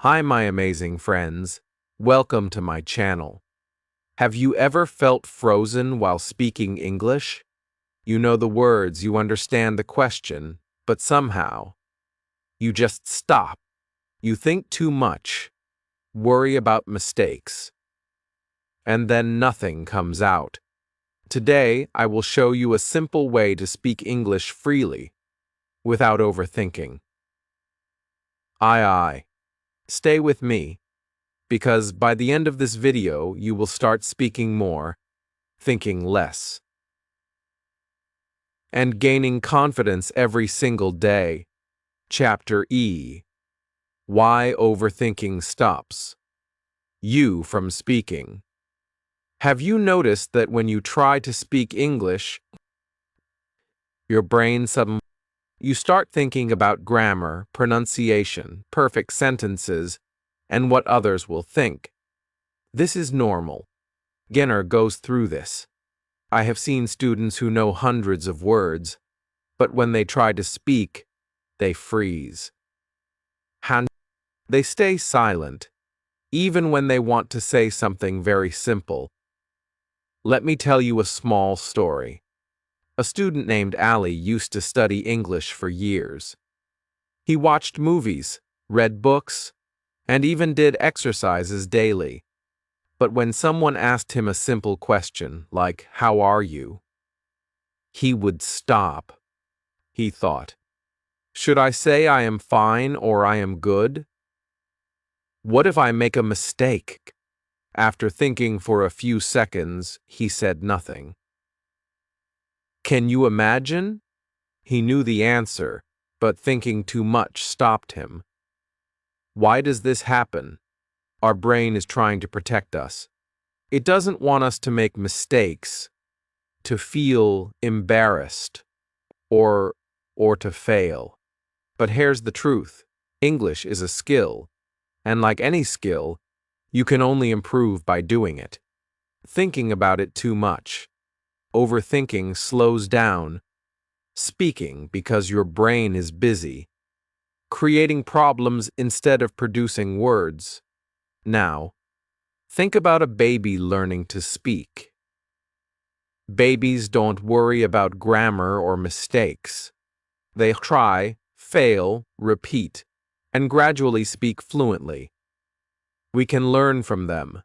Hi, my amazing friends. Welcome to my channel. Have you ever felt frozen while speaking English? You know the words, you understand the question, but somehow you just stop. You think too much, worry about mistakes, and then nothing comes out. Today, I will show you a simple way to speak English freely, without overthinking. Aye. Stay with me, because by the end of this video, you will start speaking more, thinking less, and gaining confidence every single day. Chapter E. Why Overthinking Stops You from Speaking. Have you noticed that when you try to speak English, your brain suddenly you start thinking about grammar, pronunciation, perfect sentences, and what others will think? This is normal. Beginner goes through this. I have seen students who know hundreds of words, but when they try to speak, they freeze. They stay silent, even when they want to say something very simple. Let me tell you a small story. A student named Ali used to study English for years. He watched movies, read books, and even did exercises daily. But when someone asked him a simple question, like, "How are you?" he would stop. He thought, "Should I say I am fine or I am good? What if I make a mistake?" After thinking for a few seconds, he said nothing. Can you imagine? He knew the answer, but thinking too much stopped him. Why does this happen? Our brain is trying to protect us. It doesn't want us to make mistakes, to feel embarrassed, or to fail. But here's the truth. English is a skill, and like any skill, you can only improve by doing it. Thinking about it too much. Overthinking slows down. Speaking because your brain is busy. Creating problems instead of producing words. Now, think about a baby learning to speak. Babies don't worry about grammar or mistakes. They try, fail, repeat, and gradually speak fluently. We can learn from them.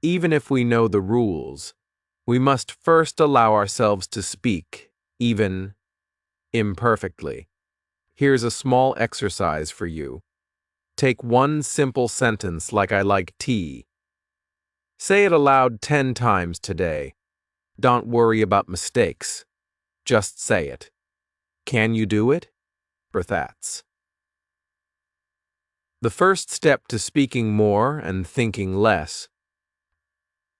Even if we know the rules, we must first allow ourselves to speak, even imperfectly. Here's a small exercise for you. Take one simple sentence like "I like tea." Say it aloud 10 times today. Don't worry about mistakes. Just say it. Can you do it? That's the first step to speaking more and thinking less.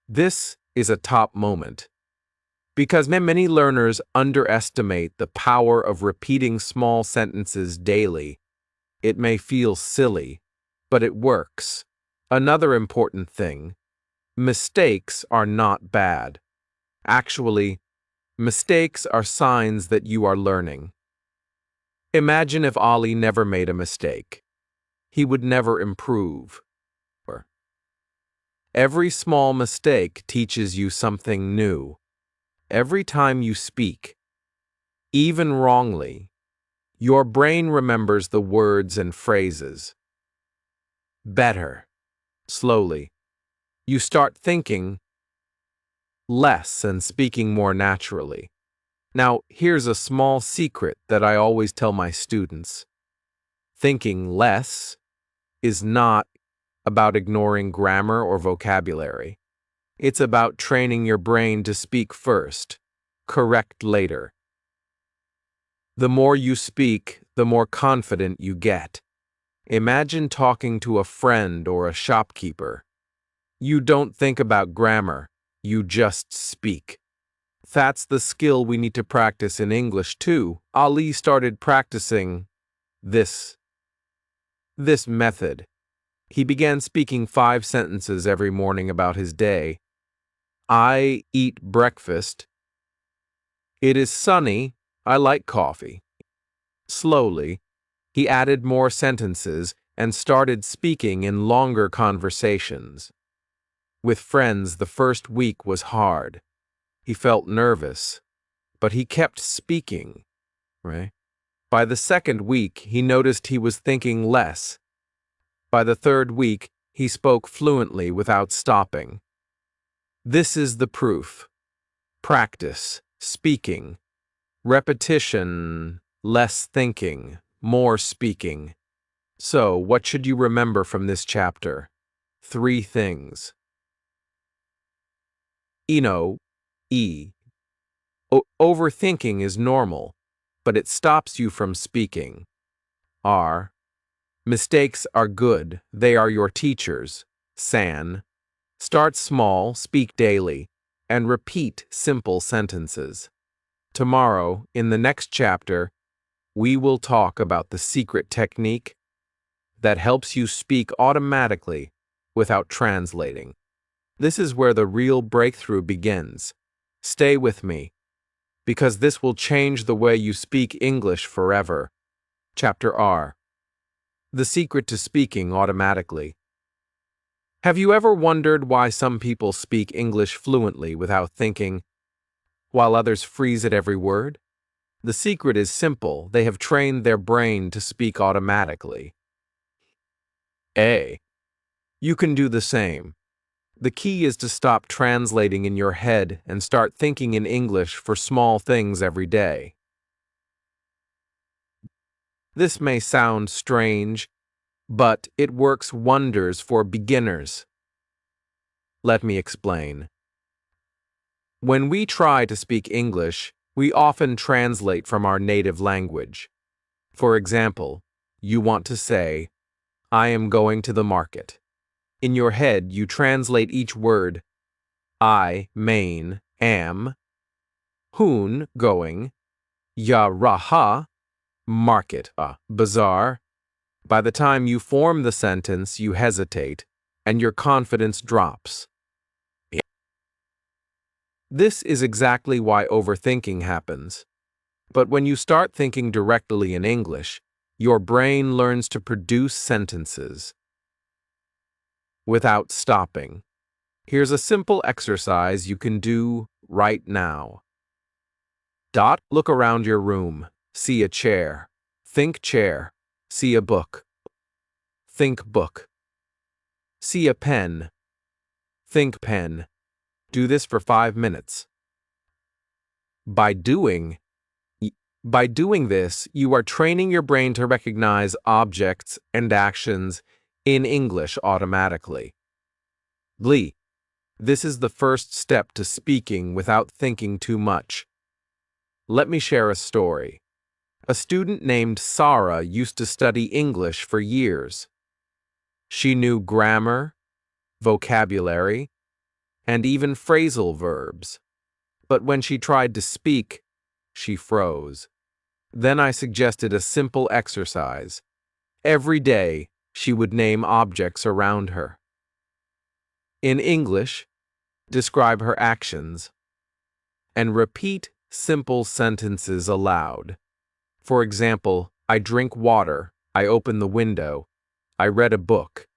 This is a top moment, because many learners underestimate the power of repeating small sentences daily. It may feel silly, but it works. Another important thing, mistakes are not bad. Actually, mistakes are signs that you are learning. Imagine if Ali never made a mistake. He would never improve. Every small mistake teaches you something new. Every time you speak, even wrongly, your brain remembers the words and phrases. Better. Slowly, you start thinking less and speaking more naturally. Now, here's a small secret that I always tell my students. Thinking less is not about ignoring grammar or vocabulary. It's about training your brain to speak first, correct later. The more you speak, the more confident you get. Imagine talking to a friend or a shopkeeper. You don't think about grammar, you just speak. That's the skill we need to practice in English too. Ali started practicing this method. He began speaking 5 sentences every morning about his day. I eat breakfast. It is sunny. I like coffee. Slowly, he added more sentences and started speaking in longer conversations. With friends, the first week was hard. He felt nervous, but he kept speaking, right? By the second week, he noticed he was thinking less. By the third week, he spoke fluently without stopping. This is the proof. Practice, speaking. Repetition, less thinking, more speaking. So, what should you remember from this chapter? 3 things. Overthinking is normal, but it stops you from speaking. Mistakes are good, they are your teachers. Start small, speak daily, and repeat simple sentences. Tomorrow, in the next chapter, we will talk about the secret technique that helps you speak automatically without translating. This is where the real breakthrough begins. Stay with me, because this will change the way you speak English forever. Chapter R. The secret to speaking automatically. Have you ever wondered why some people speak English fluently without thinking, while others freeze at every word? The secret is simple. They have trained their brain to speak automatically. You can do the same. The key is to stop translating in your head and start thinking in English for small things every day. This may sound strange, but it works wonders for beginners. Let me explain. When we try to speak English, we often translate from our native language. For example, you want to say, I am going to the market. In your head, you translate each word. I, main, am. Hun, going. Ya, raha, market, bazaar. By the time you form the sentence, you hesitate, and your confidence drops. This is exactly why overthinking happens. But when you start thinking directly in English, your brain learns to produce sentences without stopping. Here's a simple exercise you can do right now. Look around your room. See a chair. Think chair. See a book. Think book. See a pen. Think pen. Do this for 5 minutes. By doing this, you are training your brain to recognize objects and actions in English automatically. This is the first step to speaking without thinking too much. Let me share a story. A student named Sarah used to study English for years. She knew grammar, vocabulary, and even phrasal verbs. But when she tried to speak, she froze. Then I suggested a simple exercise. Every day, she would name objects around her. In English, describe her actions, and repeat simple sentences aloud. For example, I drink water, I open the window, I read a book.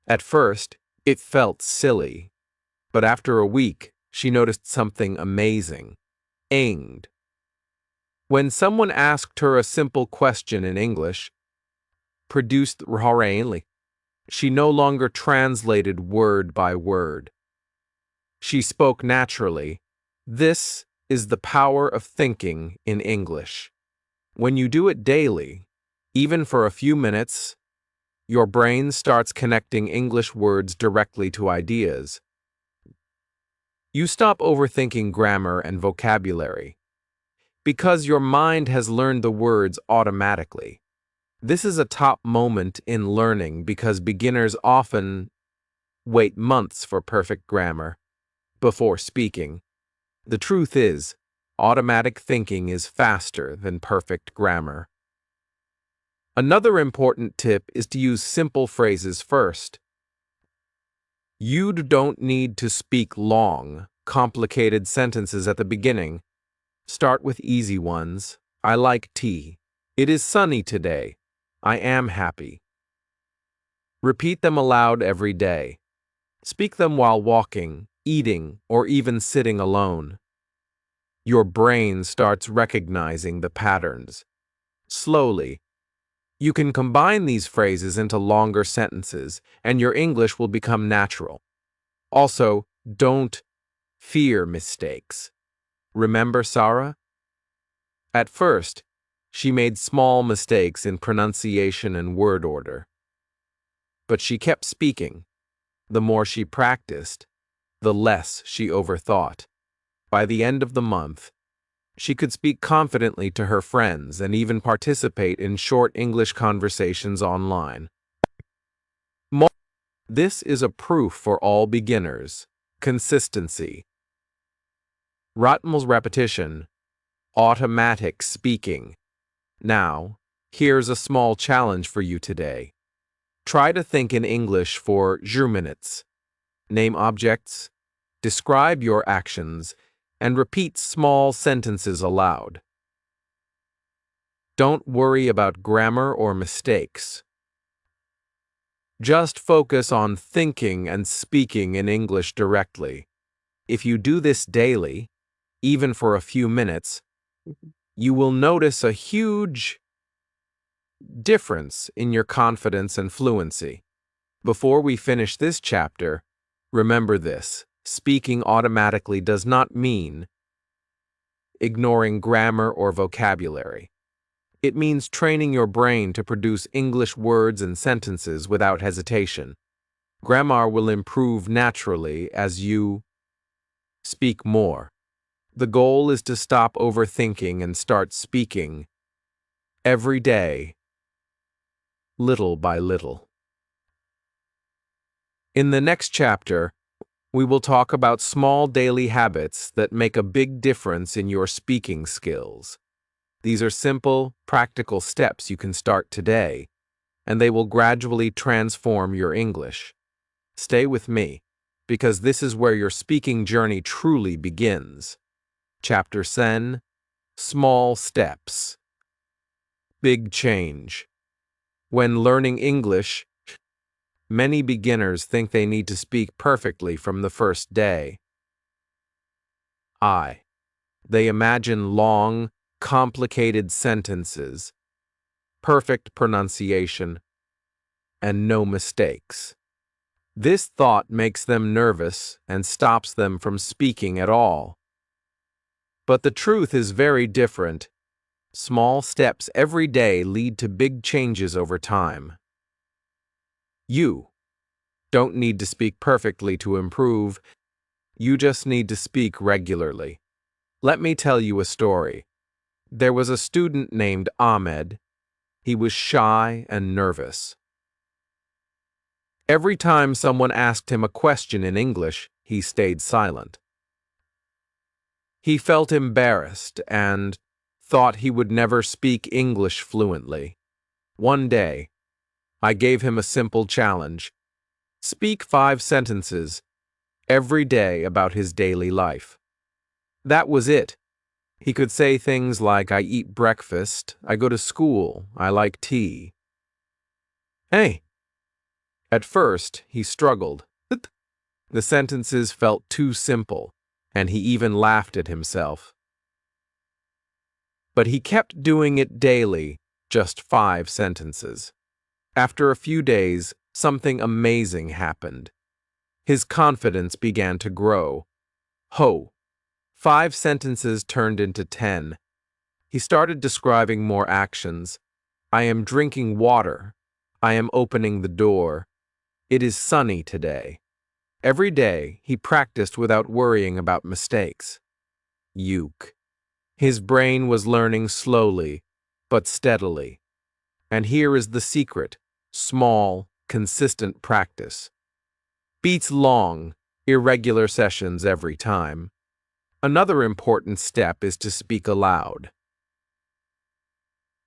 At first, it felt silly, but after a week, she noticed something amazing. When someone asked her a simple question in English, produced she no longer translated word by word. She spoke naturally. This is the power of thinking in English. When you do it daily, even for a few minutes, your brain starts connecting English words directly to ideas. You stop overthinking grammar and vocabulary because your mind has learned the words automatically. This is a top moment in learning because beginners often wait months for perfect grammar before speaking. The truth is, automatic thinking is faster than perfect grammar. Another important tip is to use simple phrases first. You don't need to speak long, complicated sentences at the beginning. Start with easy ones. I like tea. It is sunny today. I am happy. Repeat them aloud every day. Speak them while walking, eating, or even sitting alone. Your brain starts recognizing the patterns. Slowly, you can combine these phrases into longer sentences, and your English will become natural. Also, don't fear mistakes. Remember Sarah? At first, she made small mistakes in pronunciation and word order. But she kept speaking. The more she practiced, the less she overthought. By the end of the month, she could speak confidently to her friends and even participate in short English conversations online. This is a proof for all beginners. Consistency. Rhythmus repetition. Automatic speaking. Now, here's a small challenge for you today. Try to think in English for 10 minutes. Name objects, describe your actions, and repeat small sentences aloud. Don't worry about grammar or mistakes. Just focus on thinking and speaking in English directly. If you do this daily, even for a few minutes, you will notice a huge difference in your confidence and fluency. Before we finish this chapter, remember this: speaking automatically does not mean ignoring grammar or vocabulary. It means training your brain to produce English words and sentences without hesitation. Grammar will improve naturally as you speak more. The goal is to stop overthinking and start speaking every day, little by little. In the next chapter, we will talk about small daily habits that make a big difference in your speaking skills. These are simple, practical steps you can start today, and they will gradually transform your English. Stay with me, because this is where your speaking journey truly begins. Chapter 10: Small Steps. Big change. When learning English, many beginners think they need to speak perfectly from the first day. They imagine long, complicated sentences, perfect pronunciation, and no mistakes. This thought makes them nervous and stops them from speaking at all. But the truth is very different. Small steps every day lead to big changes over time. You don't need to speak perfectly to improve. You just need to speak regularly. Let me tell you a story. There was a student named Ahmed. He was shy and nervous. Every time someone asked him a question in English, he stayed silent. He felt embarrassed and thought he would never speak English fluently. One day, I gave him a simple challenge. Speak 5 sentences every day about his daily life. That was it. He could say things like, I eat breakfast, I go to school, I like tea. Hey! At first, he struggled. The sentences felt too simple, and he even laughed at himself. But he kept doing it daily, just 5 sentences. After a few days, something amazing happened. His confidence began to grow. 5 sentences turned into 10. He started describing more actions. I am drinking water. I am opening the door. It is sunny today. Every day, he practiced without worrying about mistakes. His brain was learning slowly, but steadily. And here is the secret: small, consistent practice beats long, irregular sessions every time. Another important step is to speak aloud.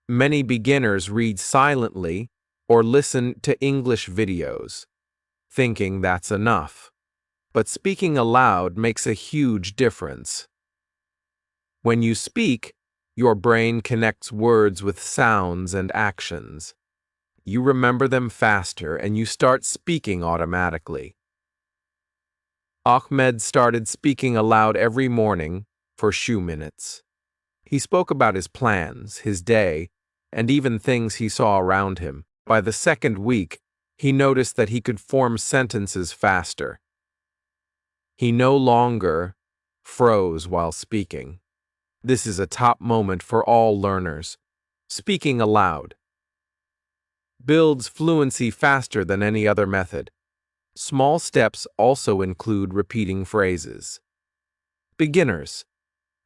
Many beginners read silently or listen to English videos, thinking that's enough. But speaking aloud makes a huge difference. When you speak, your brain connects words with sounds and actions. You remember them faster and you start speaking automatically. Ahmed started speaking aloud every morning for 2 minutes. He spoke about his plans, his day, and even things he saw around him. By the second week, he noticed that he could form sentences faster. He no longer froze while speaking. This is a top moment for all learners. Speaking aloud builds fluency faster than any other method. Small steps also include repeating phrases. Beginners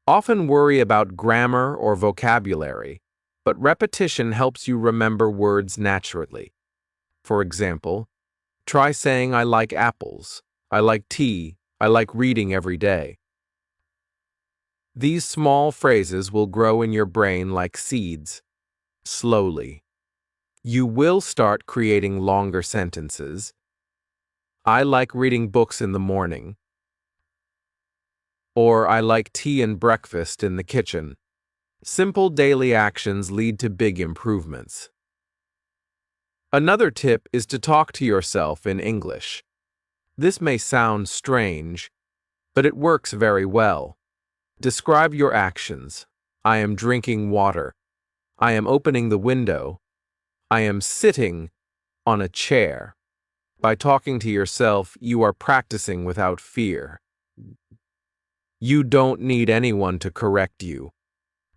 often worry about grammar or vocabulary, but repetition helps you remember words naturally. For example, try saying I like apples, I like tea, I like reading every day. These small phrases will grow in your brain like seeds. Slowly, you will start creating longer sentences. I like reading books in the morning. Or I like tea and breakfast in the kitchen. Simple daily actions lead to big improvements. Another tip is to talk to yourself in English. This may sound strange, but it works very well. Describe your actions. I am drinking water. I am opening the window. I am sitting on a chair. By talking to yourself, you are practicing without fear. You don't need anyone to correct you.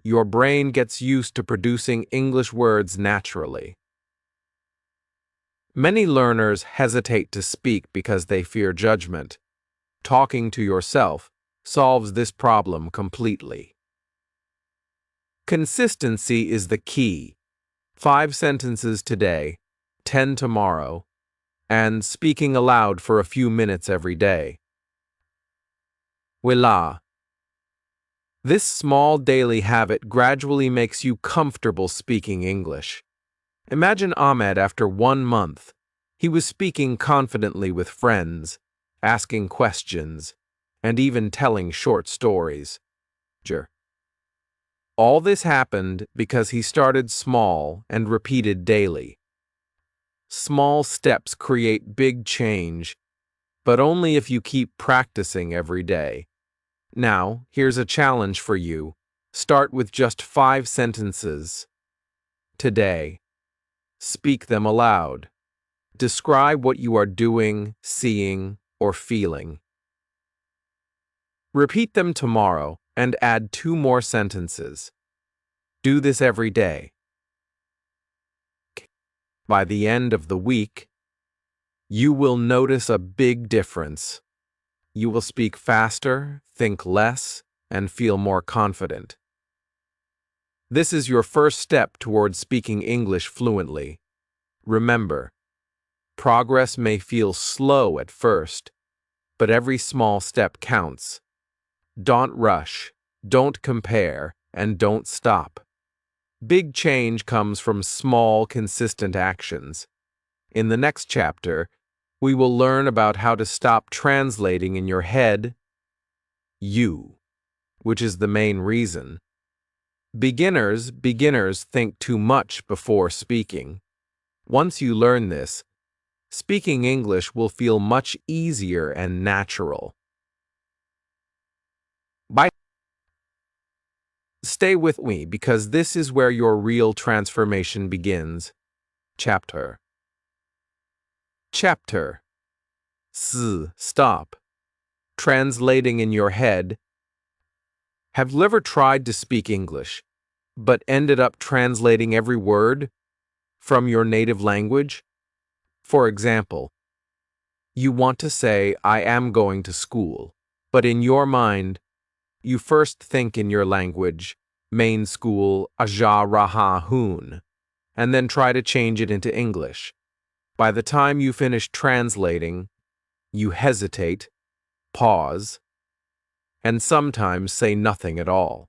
Your brain gets used to producing English words naturally. Many learners hesitate to speak because they fear judgment. Talking to yourself solves this problem completely. Consistency is the key. 5 sentences today, 10 tomorrow, and speaking aloud for a few minutes every day. Voila! This small daily habit gradually makes you comfortable speaking English. Imagine Ahmed after 1 month. He was speaking confidently with friends, asking questions, and even telling short stories. All this happened because he started small and repeated daily. Small steps create big change, but only if you keep practicing every day. Now, here's a challenge for you. Start with just 5 sentences today. Speak them aloud. Describe what you are doing, seeing, or feeling. Repeat them tomorrow and add 2 more sentences. Do this every day. By the end of the week, you will notice a big difference. You will speak faster, think less, and feel more confident. This is your first step toward speaking English fluently. Remember, progress may feel slow at first, but every small step counts. Don't rush, don't compare, and don't stop. Big change comes from small, consistent actions. In the next chapter, we will learn about how to stop translating in your head, which is the main reason. Beginners think too much before speaking. Once you learn this, speaking English will feel much easier and natural. Bye. Stay with me because this is where your real transformation begins. Chapter. Stop. Translating in your head. Have you ever tried to speak English, but ended up translating every word from your native language? For example, you want to say, I am going to school, but in your mind, you first think in your language, main school, aja raha hoon, and then try to change it into English. By the time you finish translating, you hesitate, pause, and sometimes say nothing at all.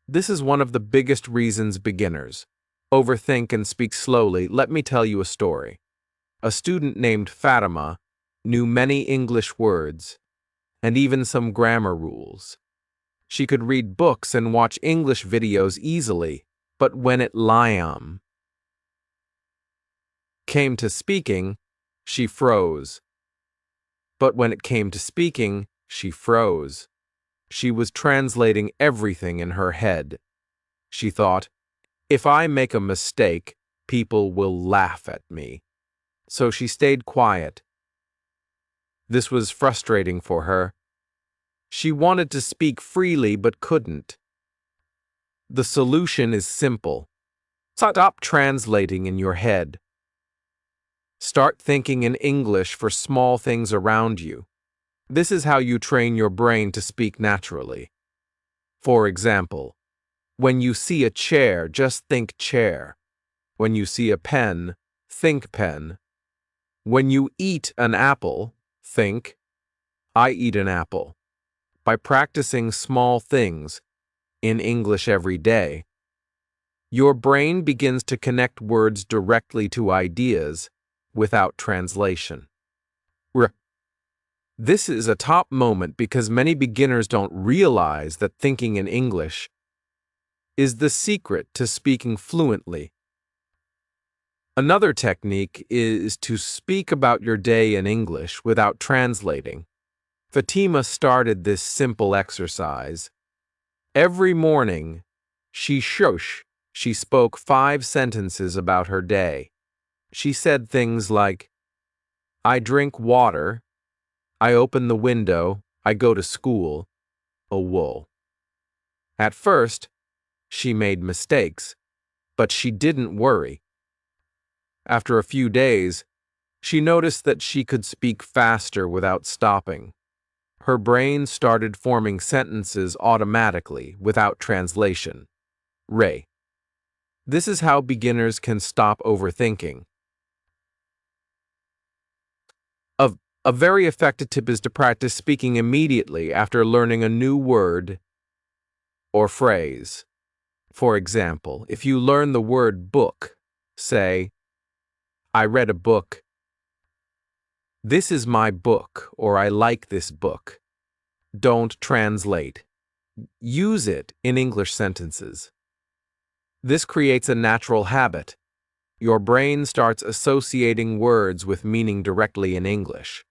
This is one of the biggest reasons beginners overthink and speak slowly. Let me tell you a story. A student named Fatima knew many English words and even some grammar rules. She could read books and watch English videos easily, but when it liam, came to speaking, she froze. But when it came to speaking, she froze. She was translating everything in her head. She thought, if I make a mistake, people will laugh at me. So she stayed quiet. This was frustrating for her. She wanted to speak freely but couldn't. The solution is simple. Stop translating in your head. Start thinking in English for small things around you. This is how you train your brain to speak naturally. For example, when you see a chair, just think chair. When you see a pen, think pen. When you eat an apple, think, I eat an apple. By practicing small things in English every day, your brain begins to connect words directly to ideas without translation. This is a top moment because many beginners don't realize that thinking in English is the secret to speaking fluently. Another technique is to speak about your day in English without translating. Fatima started this simple exercise. Every morning, she spoke 5 sentences about her day. She said things like, I drink water, I open the window, I go to school, a wool. At first, she made mistakes, but she didn't worry. After a few days, she noticed that she could speak faster without stopping. Her brain started forming sentences automatically without translation. This is how beginners can stop overthinking. A very effective tip is to practice speaking immediately after learning a new word or phrase. For example, if you learn the word book, say, I read a book. This is my book, or I like this book. Don't translate. Use it in English sentences. This creates a natural habit. Your brain starts associating words with meaning directly in English.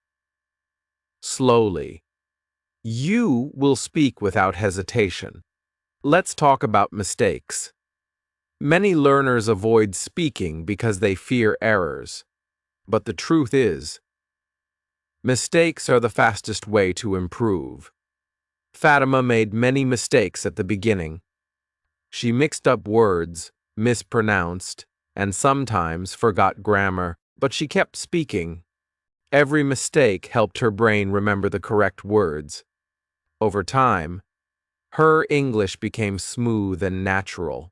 Slowly, you will speak without hesitation. Let's talk about mistakes. Many learners avoid speaking because they fear errors. But the truth is, mistakes are the fastest way to improve. Fatima made many mistakes at the beginning. She mixed up words, mispronounced, and sometimes forgot grammar, but she kept speaking. Every mistake helped her brain remember the correct words. Over time, her English became smooth and natural.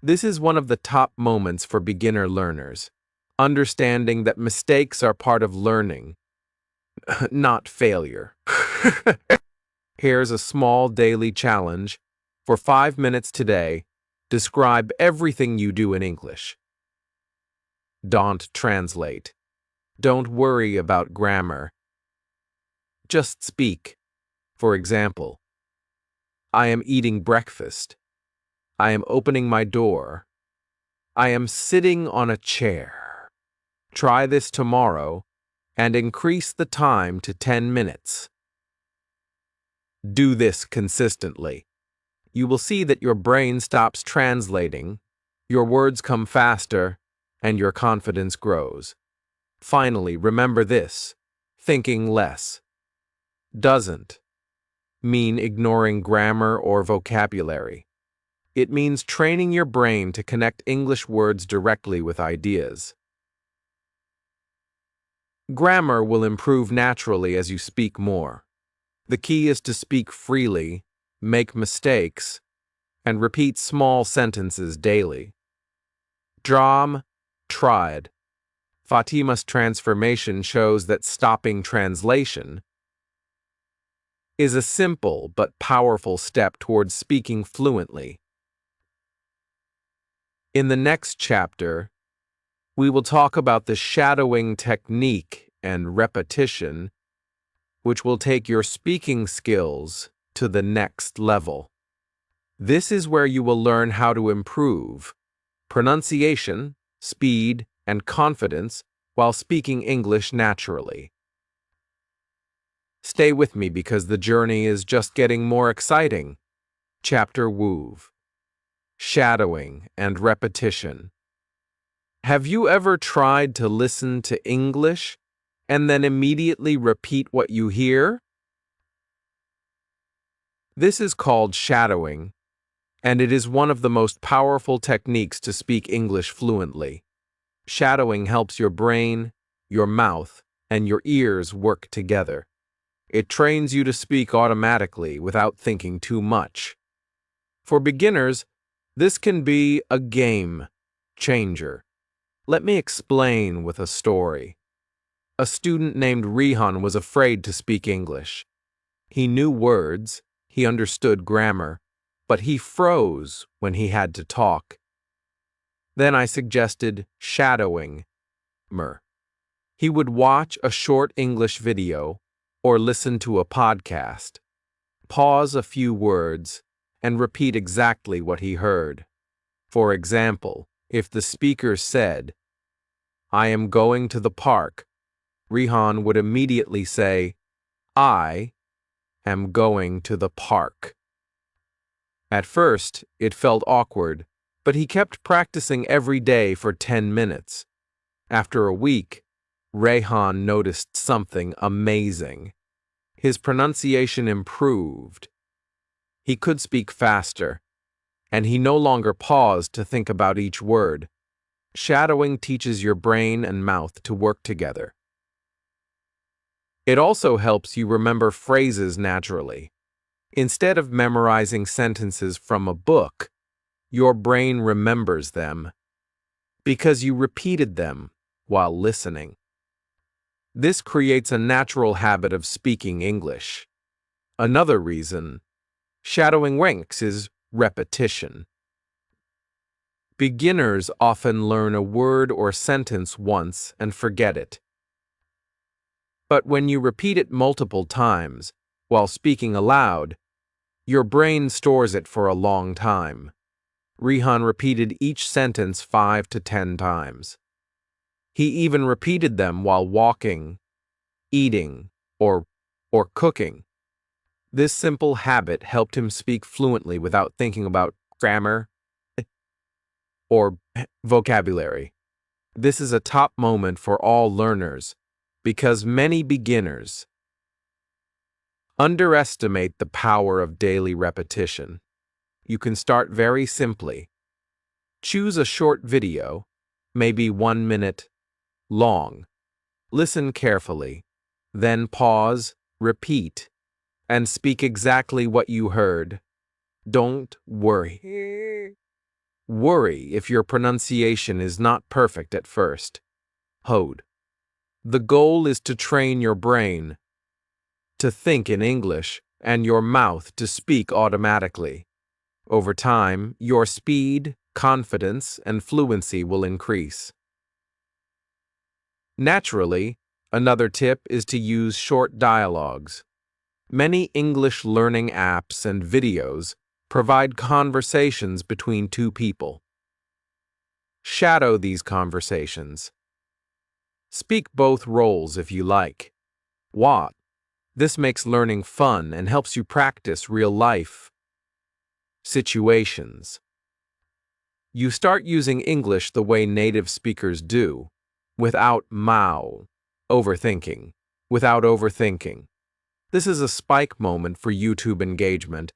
This is one of the top moments for beginner learners, understanding that mistakes are part of learning, not failure. Here's a small daily challenge. For 5 minutes today, describe everything you do in English. Don't translate. Don't worry about grammar. Just speak. For example, I am eating breakfast. I am opening my door. I am sitting on a chair. Try this tomorrow and increase the time to 10 minutes. Do this consistently. You will see that your brain stops translating, your words come faster, and your confidence grows. Finally, remember this: thinking less doesn't mean ignoring grammar or vocabulary. It means training your brain to connect English words directly with ideas. Grammar will improve naturally as you speak more. The key is to speak freely, make mistakes, and repeat small sentences daily. Tried. Fatima's transformation shows that stopping translation is a simple but powerful step towards speaking fluently. In the next chapter, we will talk about the shadowing technique and repetition, which will take your speaking skills to the next level. This is where you will learn how to improve pronunciation, speed, and confidence while speaking English naturally. Stay with me because the journey is just getting more exciting. Chapter Wove. Shadowing and repetition. Have you ever tried to listen to English and then immediately repeat what you hear? This is called shadowing, and it is one of the most powerful techniques to speak English fluently. Shadowing helps your brain, your mouth, and your ears work together. It trains you to speak automatically without thinking too much. For beginners, this can be a game changer. Let me explain with a story. A student named Rehan was afraid to speak English. He knew words, he understood grammar, but he froze when he had to talk. Then I suggested shadowing. He would watch a short English video or listen to a podcast, pause a few words, and repeat exactly what he heard. For example, if the speaker said, "I am going to the park," Rehan would immediately say, "I am going to the park." At first, it felt awkward, but he kept practicing every day for 10 minutes. After a week, Rehan noticed something amazing. His pronunciation improved. He could speak faster, and he no longer paused to think about each word. Shadowing teaches your brain and mouth to work together. It also helps you remember phrases naturally. Instead of memorizing sentences from a book, your brain remembers them because you repeated them while listening. This creates a natural habit of speaking English. Another reason shadowing works is repetition. Beginners often learn a word or sentence once and forget it. But when you repeat it multiple times while speaking aloud, your brain stores it for a long time. Rehan repeated each sentence 5 to 10 times. He even repeated them while walking, eating, or cooking. This simple habit helped him speak fluently without thinking about grammar or vocabulary. This is a top moment for all learners because many beginners underestimate the power of daily repetition. You can start very simply. Choose a short video, maybe 1 minute long. Listen carefully, then pause, repeat, and speak exactly what you heard. Don't worry. Worry if your pronunciation is not perfect at first. The goal is to train your brain to think in English and your mouth to speak automatically. Over time, your speed, confidence, and fluency will increase. Naturally, another tip is to use short dialogues. Many English learning apps and videos provide conversations between two people. Shadow these conversations. Speak both roles if you like. This makes learning fun and helps you practice real-life situations. You start using English the way native speakers do, without overthinking. This is a spike moment for YouTube engagement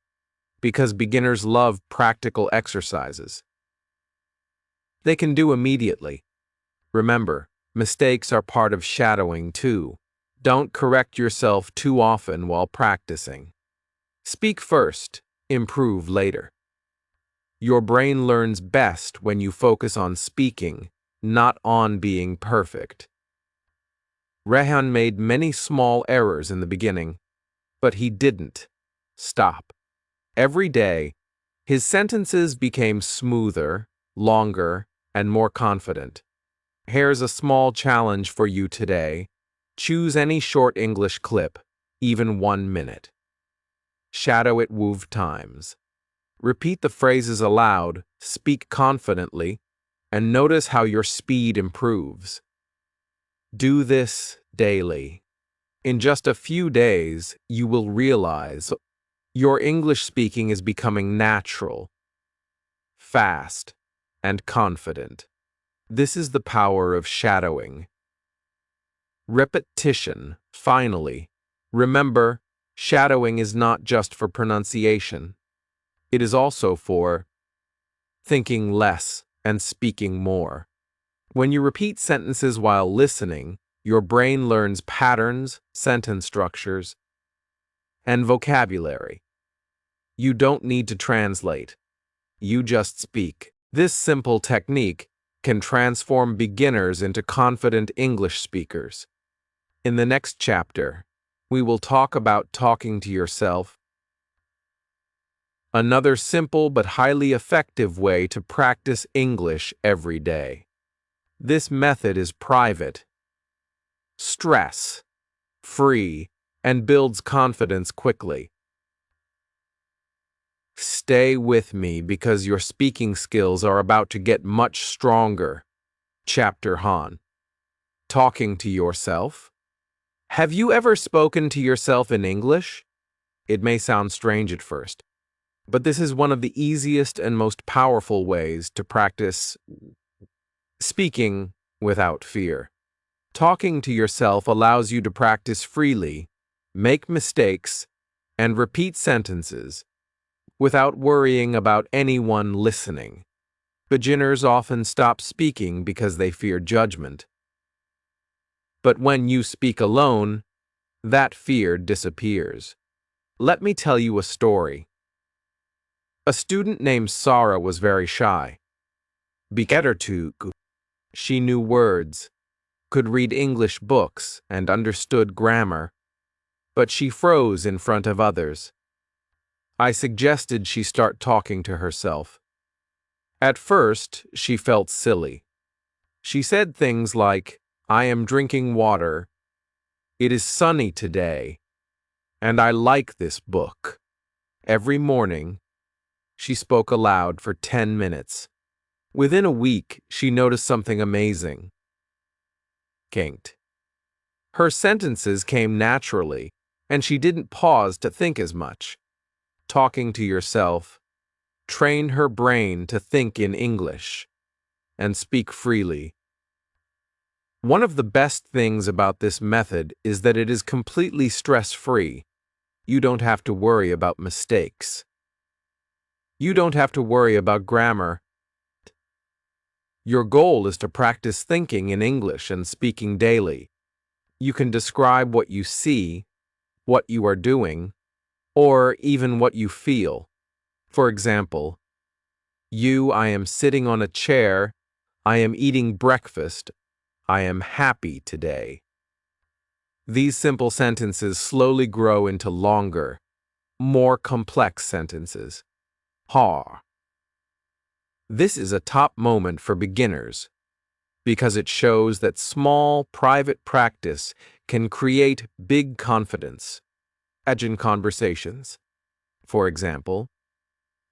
because beginners love practical exercises they can do immediately. Remember, mistakes are part of shadowing too. Don't correct yourself too often while practicing. Speak first, improve later. Your brain learns best when you focus on speaking, not on being perfect. Rehan made many small errors in the beginning, but he didn't stop. Every day, his sentences became smoother, longer, and more confident. Here's a small challenge for you today. Choose any short English clip, even 1 minute. Shadow it times. Repeat the phrases aloud, speak confidently, and notice how your speed improves. Do this daily. In just a few days, you will realize your English speaking is becoming natural, fast, and confident. This is the power of shadowing. Repetition, finally. Remember, shadowing is not just for pronunciation. It is also for thinking less and speaking more. When you repeat sentences while listening, your brain learns patterns, sentence structures, and vocabulary. You don't need to translate. You just speak. This simple technique can transform beginners into confident English speakers. In the next chapter, we will talk about talking to yourself, another simple but highly effective way to practice English every day. This method is private, stress-free, and builds confidence quickly. Stay with me because your speaking skills are about to get much stronger. Chapter Han. Talking to yourself. Have you ever spoken to yourself in English? It may sound strange at first, but this is one of the easiest and most powerful ways to practice speaking without fear. Talking to yourself allows you to practice freely, make mistakes, and repeat sentences without worrying about anyone listening. Beginners often stop speaking because they fear judgment. But when you speak alone, that fear disappears. Let me tell you a story. A student named Sarah was very shy. She knew words, could read English books, and understood grammar, but she froze in front of others. I suggested she start talking to herself. At first, she felt silly. She said things like, "I am drinking water," "It is sunny today," and "I like this book." Every morning, she spoke aloud for 10 minutes. Within a week, she noticed something amazing. Her sentences came naturally, and she didn't pause to think as much. Talking to yourself trained her brain to think in English and speak freely. One of the best things about this method is that it is completely stress-free. You don't have to worry about mistakes. You don't have to worry about grammar. Your goal is to practice thinking in English and speaking daily. You can describe what you see, what you are doing, or even what you feel. For example, I am sitting on a chair, I am eating breakfast, I am happy today. These simple sentences slowly grow into longer, more complex sentences. This is a top moment for beginners because it shows that small, private practice can create big confidence. Imagine conversations. For example,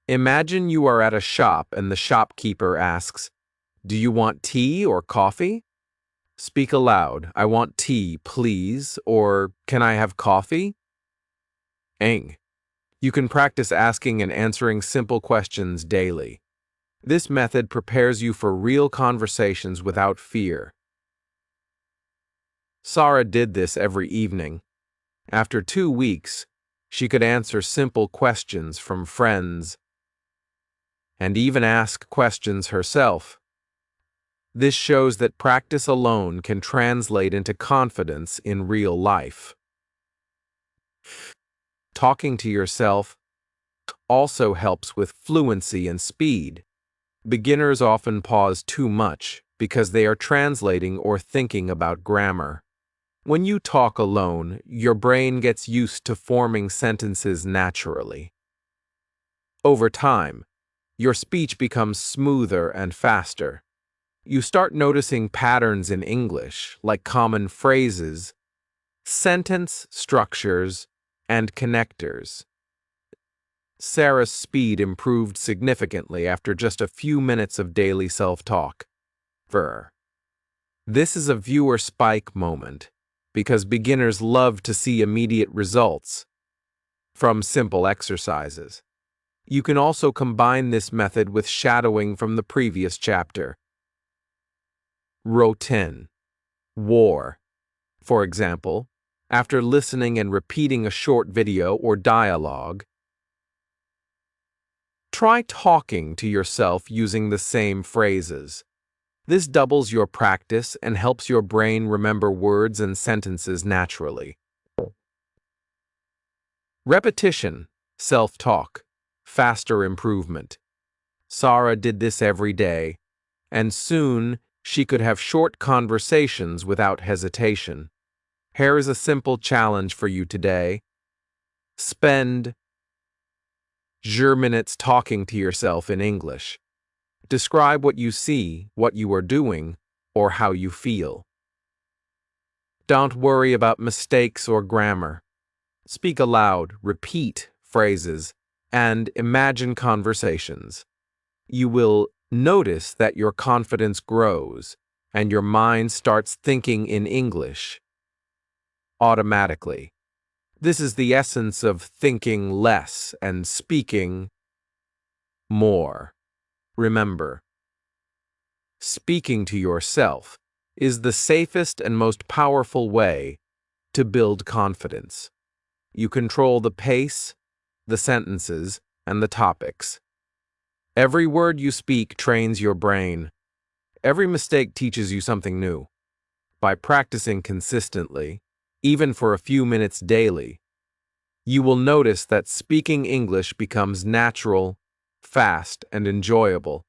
imagine you are at a shop and the shopkeeper asks, "Do you want tea or coffee?" Speak aloud, "I want tea, please," or "Can I have coffee?" You can practice asking and answering simple questions daily. This method prepares you for real conversations without fear. Sarah did this every evening. After 2 weeks, she could answer simple questions from friends and even ask questions herself. This shows that practice alone can translate into confidence in real life. Talking to yourself also helps with fluency and speed. Beginners often pause too much because they are translating or thinking about grammar. When you talk alone, your brain gets used to forming sentences naturally. Over time, your speech becomes smoother and faster. You start noticing patterns in English, like common phrases, sentence structures, and connectors. Sarah's speed improved significantly after just a few minutes of daily self-talk. Ver. This is a viewer spike moment because beginners love to see immediate results from simple exercises. You can also combine this method with shadowing from the previous chapter. Row 10. War. For example, after listening and repeating a short video or dialogue, try talking to yourself using the same phrases. This doubles your practice and helps your brain remember words and sentences naturally. Repetition, self-talk, faster improvement. Sarah did this every day, and soon she could have short conversations without hesitation. Here is a simple challenge for you today. Spend 0 minutes talking to yourself in English. Describe what you see, what you are doing, or how you feel. Don't worry about mistakes or grammar. Speak aloud, repeat phrases, and imagine conversations. You will notice that your confidence grows and your mind starts thinking in English automatically. This is the essence of thinking less and speaking more. Remember, speaking to yourself is the safest and most powerful way to build confidence. You control the pace, the sentences, and the topics. Every word you speak trains your brain. Every mistake teaches you something new. By practicing consistently, even for a few minutes daily, you will notice that speaking English becomes natural, fast, and enjoyable.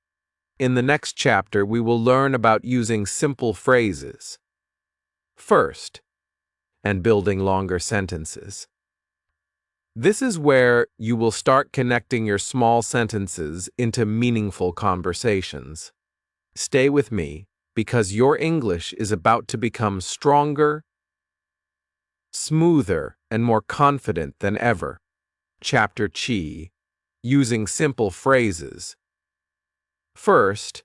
In the next chapter, we will learn about using simple phrases first and building longer sentences. This is where you will start connecting your small sentences into meaningful conversations. Stay with me because your English is about to become stronger, smoother, and more confident than ever. Chapter Chi, using simple phrases. First,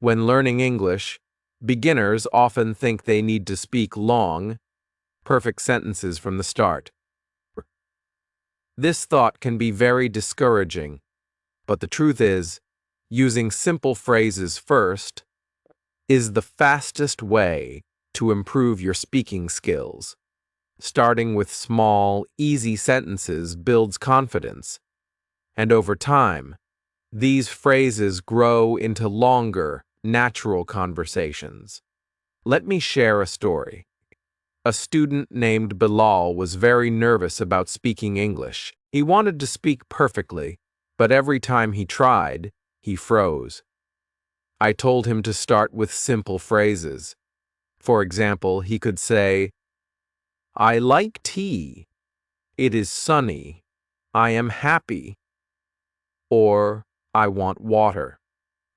when learning English, beginners often think they need to speak long, perfect sentences from the start. This thought can be very discouraging, but the truth is, using simple phrases first is the fastest way to improve your speaking skills. Starting with small, easy sentences builds confidence, and over time, these phrases grow into longer, natural conversations. Let me share a story. A student named Bilal was very nervous about speaking English. He wanted to speak perfectly, but every time he tried, he froze. I told him to start with simple phrases. For example, he could say, "I like tea. It is sunny. I am happy." Or, "I want water."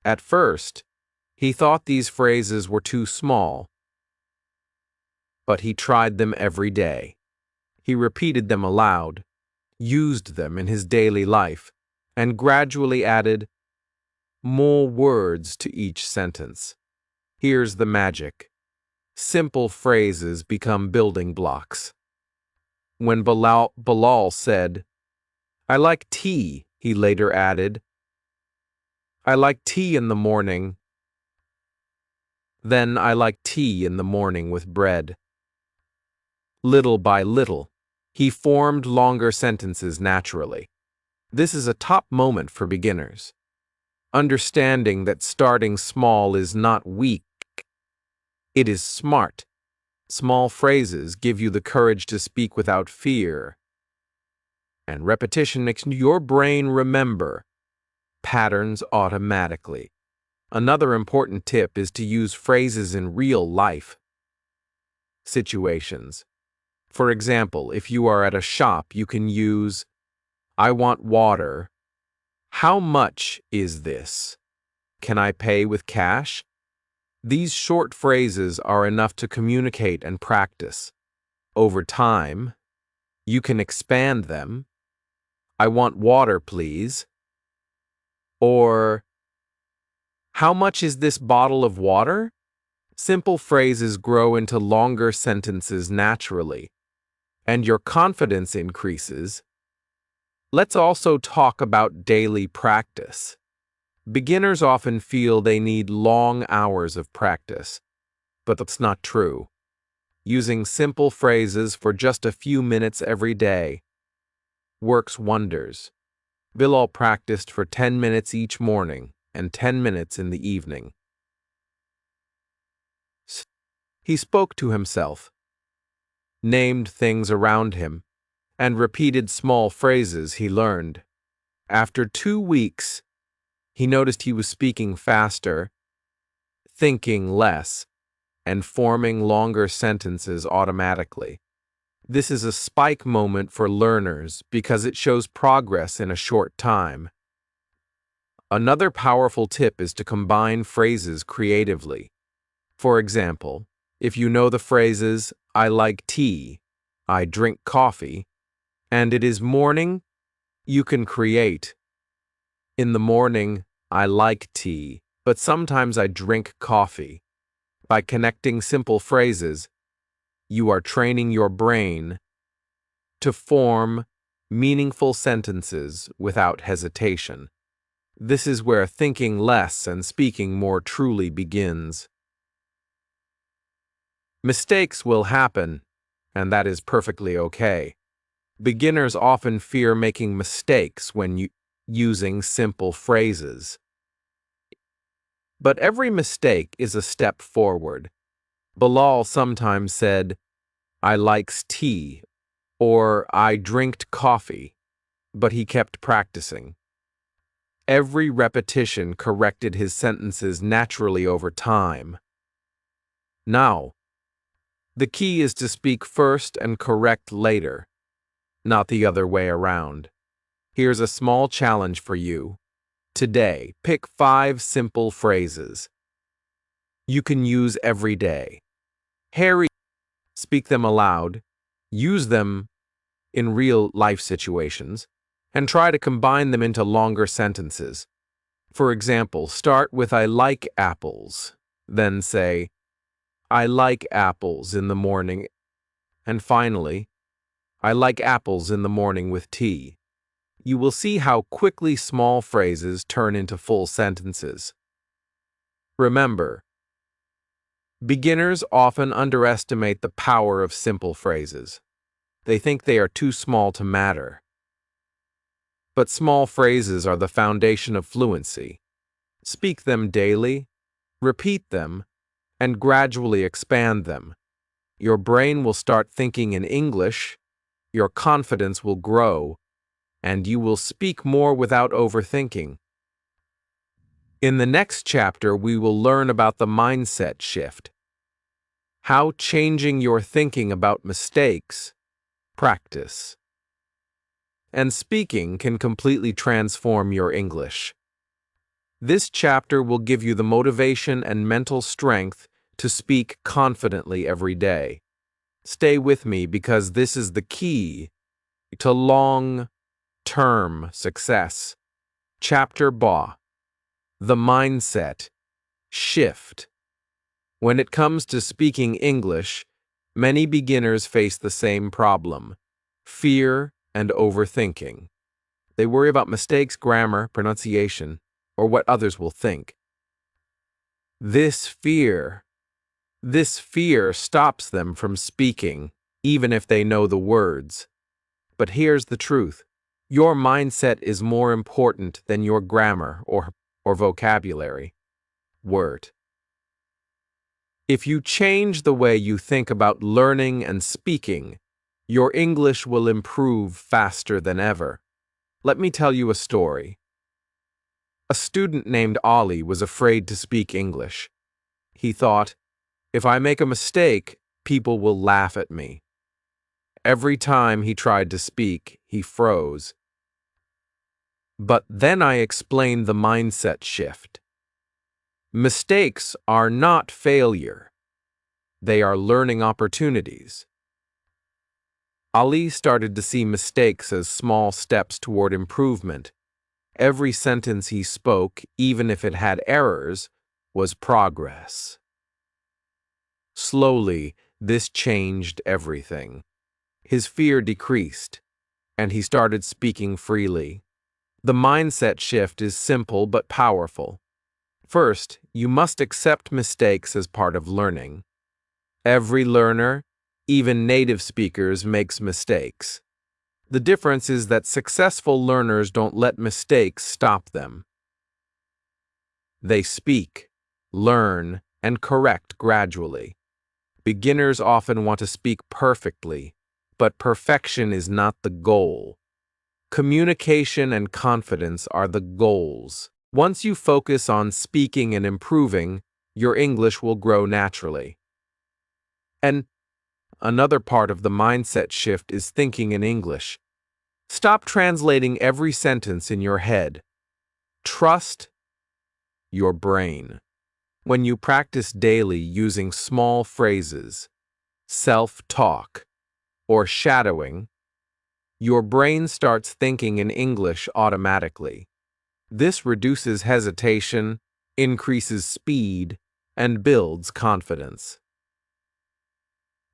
At first, he thought these phrases were too small, but he tried them every day. He repeated them aloud, used them in his daily life, and gradually added more words to each sentence. Here's the magic. Simple phrases become building blocks. When Bilal said, "I like tea," he later added, "I like tea in the morning. Then I like tea in the morning with bread." Little by little, he formed longer sentences naturally. This is a top moment for beginners. Understanding that starting small is not weak, it is smart. Small phrases give you the courage to speak without fear. And repetition makes your brain remember patterns automatically. Another important tip is to use phrases in real life situations. For example, if you are at a shop, you can use, "I want water. How much is this? Can I pay with cash?" These short phrases are enough to communicate and practice. Over time, you can expand them. "I want water, please." Or, How much is this bottle of water? Simple phrases grow into longer sentences naturally, and your confidence increases. Let's also talk about daily practice. Beginners often feel they need long hours of practice, but that's not true. Using simple phrases for just a few minutes every day works wonders. Bilal practiced for 10 minutes each morning and 10 minutes in the evening. He spoke to himself, named things around him, and repeated small phrases he learned. After 2 weeks, he noticed he was speaking faster, thinking less, and forming longer sentences automatically. This is a spike moment for learners because it shows progress in a short time. Another powerful tip is to combine phrases creatively. For example, if you know the phrases, I like tea, I drink coffee, and it is morning, you can create, in the morning, I like tea, but sometimes I drink coffee. By connecting simple phrases, you are training your brain to form meaningful sentences without hesitation. This is where thinking less and speaking more truly begins. Mistakes will happen, and that is perfectly okay. Beginners often fear making mistakes when using simple phrases. But every mistake is a step forward. Bilal sometimes said, I likes tea, or I drinked coffee, but he kept practicing. Every repetition corrected his sentences naturally over time. Now, the key is to speak first and correct later, not the other way around. Here's a small challenge for you. Today, pick 5 simple phrases you can use every day. Harry, speak them aloud, use them in real-life situations, and try to combine them into longer sentences. For example, start with I like apples, then say, I like apples in the morning, and finally, I like apples in the morning with tea. You will see how quickly small phrases turn into full sentences. Remember, beginners often underestimate the power of simple phrases. They think they are too small to matter. But small phrases are the foundation of fluency. Speak them daily, repeat them, and gradually expand them. Your brain will start thinking in English, your confidence will grow, and you will speak more without overthinking. In the next chapter, we will learn about the mindset shift, how changing your thinking about mistakes, practice, and speaking can completely transform your English. This chapter will give you the motivation and mental strength to speak confidently every day. Stay with me because this is the key to long-term success. Chapter Ba, the mindset shift. When it comes to speaking English, many beginners face the same problem: fear and overthinking. They worry about mistakes, grammar, pronunciation, or what others will think. This fear stops them from speaking, even if they know the words. But here's the truth. Your mindset is more important than your grammar or vocabulary. Word. If you change the way you think about learning and speaking, your English will improve faster than ever. Let me tell you a story. A student named Ali was afraid to speak English. He thought, if I make a mistake, people will laugh at me. Every time he tried to speak, he froze. But then I explained the mindset shift. Mistakes are not failure. They are learning opportunities. Ali started to see mistakes as small steps toward improvement, Every sentence he spoke, even if it had errors, was progress. Slowly, this changed everything. His fear decreased, and he started speaking freely. The mindset shift is simple but powerful. First, you must accept mistakes as part of learning. Every learner, even native speakers, makes mistakes. The difference is that successful learners don't let mistakes stop them. They speak, learn, and correct gradually. Beginners often want to speak perfectly, but perfection is not the goal. Communication and confidence are the goals. Once you focus on speaking and improving, your English will grow naturally. And another part of the mindset shift is thinking in English. Stop translating every sentence in your head. Trust your brain. When you practice daily using small phrases, self-talk, or shadowing, your brain starts thinking in English automatically. This reduces hesitation, increases speed, and builds confidence.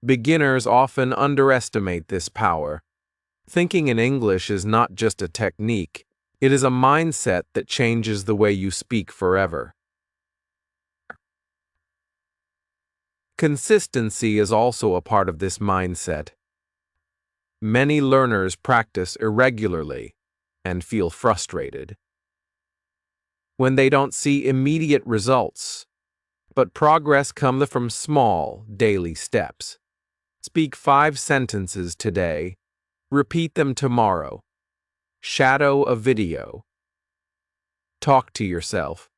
Beginners often underestimate this power. Thinking in English is not just a technique, it is a mindset that changes the way you speak forever. Consistency is also a part of this mindset. Many learners practice irregularly and feel frustrated when they don't see immediate results, but progress comes from small, daily steps. Speak 5 sentences today, repeat them tomorrow, shadow a video, talk to yourself.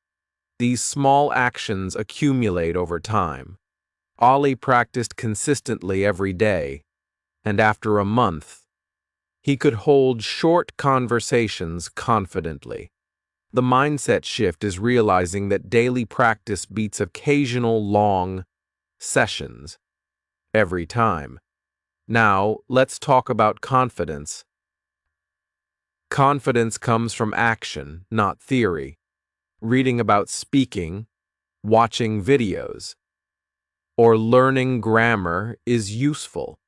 These small actions accumulate over time. Ollie practiced consistently every day, and after a month, he could hold short conversations confidently. The mindset shift is realizing that daily practice beats occasional long sessions every time. Now, let's talk about confidence. Confidence comes from action, not theory. Reading about speaking, watching videos, or learning grammar is useful,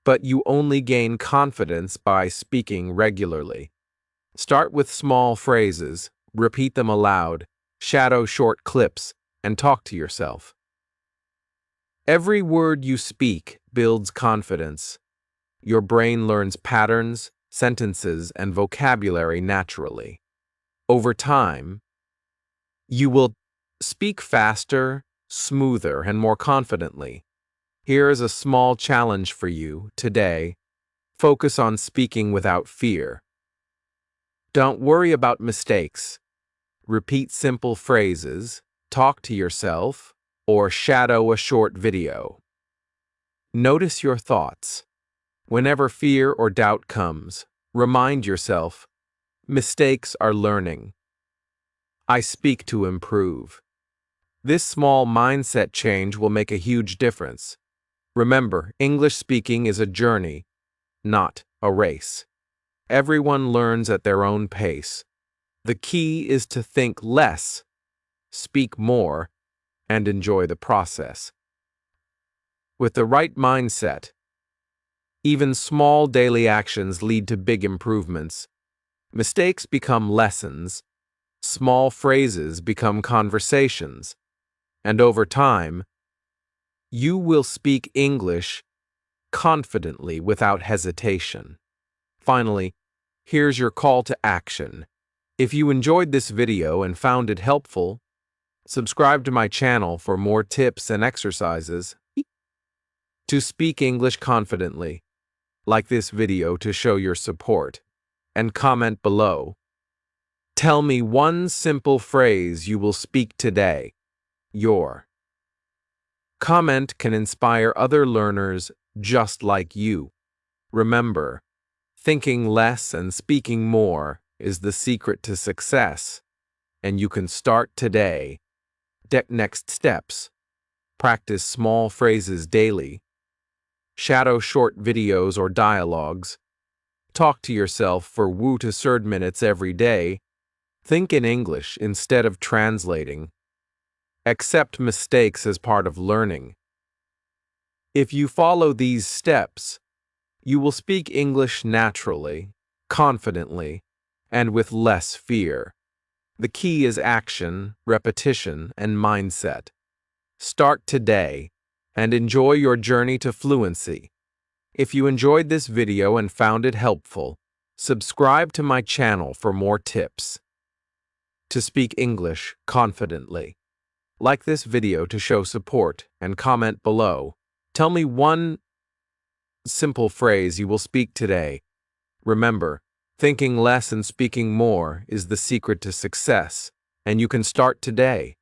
but you only gain confidence by speaking regularly. Start with small phrases, repeat them aloud, shadow short clips, and talk to yourself. Every word you speak builds confidence. Your brain learns patterns, sentences, and vocabulary naturally. Over time, you will speak faster, smoother, and more confidently. Here is a small challenge for you today. Focus on speaking without fear. Don't worry about mistakes. Repeat simple phrases, talk to yourself, or shadow a short video. Notice your thoughts. Whenever fear or doubt comes, remind yourself, mistakes are learning. I speak to improve. This small mindset change will make a huge difference. Remember, English speaking is a journey, not a race. Everyone learns at their own pace. The key is to think less, speak more, and enjoy the process. With the right mindset, even small daily actions lead to big improvements. Mistakes become lessons, small phrases become conversations, and over time, you will speak English confidently without hesitation. Finally, here's your call to action. If you enjoyed this video and found it helpful, subscribe to my channel for more tips and exercises to speak English confidently. Like this video to show your support, and comment below. Tell me one simple phrase you will speak today. Your comment can inspire other learners just like you. Remember, thinking less and speaking more is the secret to success, and you can start today. Next steps: practice small phrases daily, shadow short videos or dialogues, talk to yourself for 2 to 3 minutes every day, Think in English instead of translating. Accept mistakes as part of learning. If you follow these steps, you will speak English naturally, confidently, and with less fear. The key is action, repetition, and mindset. Start today and enjoy your journey to fluency. If you enjoyed this video and found it helpful, subscribe to my channel for more tips to speak English confidently. Like this video to show support and comment below. Tell me one simple phrase you will speak today. Remember, thinking less and speaking more is the secret to success, and you can start today.